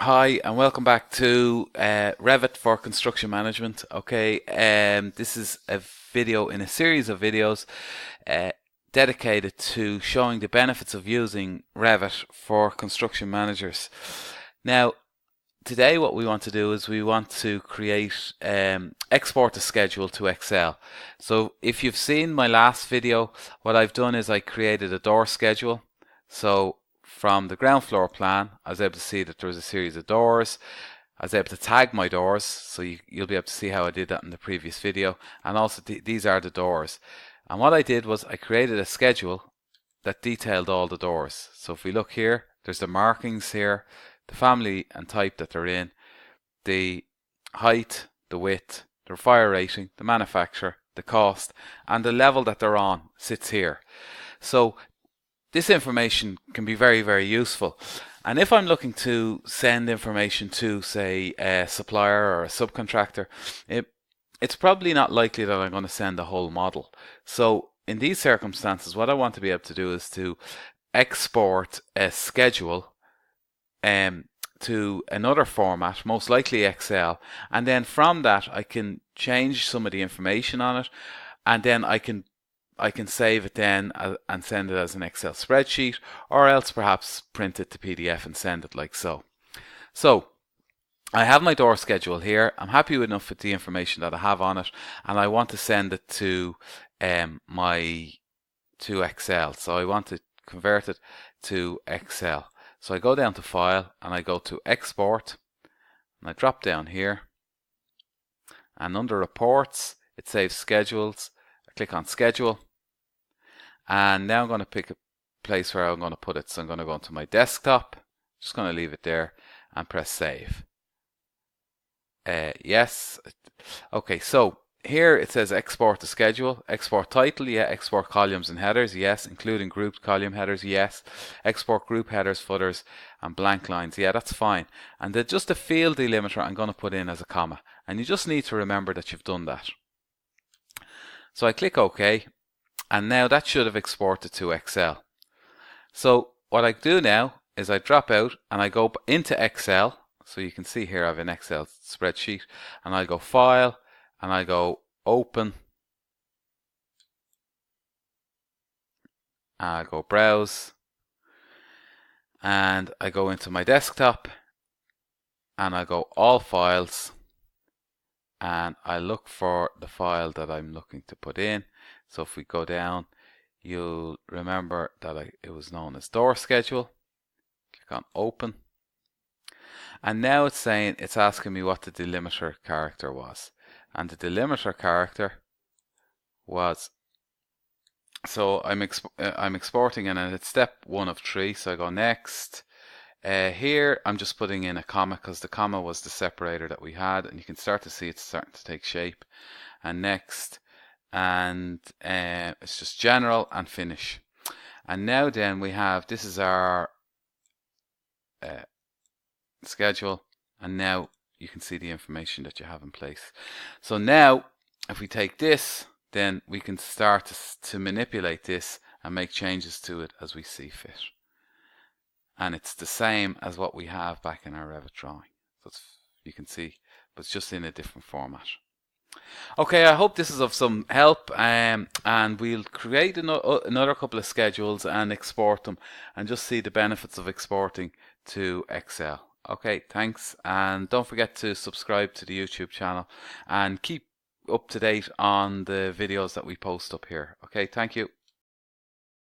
Hi and welcome back to Revit for construction management. Okay, this is a video in a series of videos uh, dedicated to showing the benefits of using Revit for construction managers. Now, today what we want to do is we want to create export a schedule to Excel. So if you've seen my last video, what I've done is I created a door schedule. So from the ground floor plan, I was able to see that there was a series of doors. I was able to tag my doors, so you'll be able to see how I did that in the previous video. And also these are the doors. And what I did was I created a schedule that detailed all the doors. So if we look here, there's the markings here, the family and type that they're in, the height, the width, the fire rating, the manufacturer, the cost, and the level that they're on sits here. So this information can be very, very useful. And if I'm looking to send information to, say, a supplier or a subcontractor, it's probably not likely that I'm going to send the whole model. So in these circumstances, what I want to be able to do is to export a schedule to another format, most likely Excel, and then from that I can change some of the information on it, and then I can save it then and send it as an Excel spreadsheet, or else perhaps print it to PDF and send it like so. So I have my door schedule here. I'm happy enough with the information that I have on it, and I want to send it to Excel. So I want to convert it to Excel. So I go down to File and I go to Export, and I drop down here, and under Reports it saves Schedules. I click on Schedule, and now I'm going to pick a place where I'm going to put it. So I'm going to go into my desktop, just going to leave it there and press Save. Yes. Okay, so here it says export the schedule. Export title, yeah. Export columns and headers, yes. Including grouped column headers, yes. Export group headers, footers, and blank lines, yeah, that's fine. And just the field delimiter I'm going to put in as a comma. And you just need to remember that you've done that. So I click OK, and now that should have exported to Excel. So what I do now is I drop out and I go into Excel. So you can see here I have an Excel spreadsheet, and I go File and I go Open, and I go Browse, and I go into my desktop and I go All Files, and I look for the file that I'm looking to put in. So if we go down, you'll remember that it was known as door schedule. Click on Open, and now it's asking me what the delimiter character was, and the delimiter character was, so I'm exporting in, and it's step 1 of 3. So I go Next. Here I'm just putting in a comma because the comma was the separator that we had, and you can start to see it's starting to take shape. And Next, and it's just General and Finish. And now then we have, this is our schedule, and now you can see the information that you have in place. So now if we take this, then we can start to manipulate this and make changes to it as we see fit. And it's the same as what we have back in our Revit drawing. So you can see, but it's just in a different format. Okay, I hope this is of some help, and we'll create another couple of schedules and export them, and just see the benefits of exporting to Excel. Okay, thanks, and don't forget to subscribe to the YouTube channel and keep up to date on the videos that we post up here. Okay, thank you.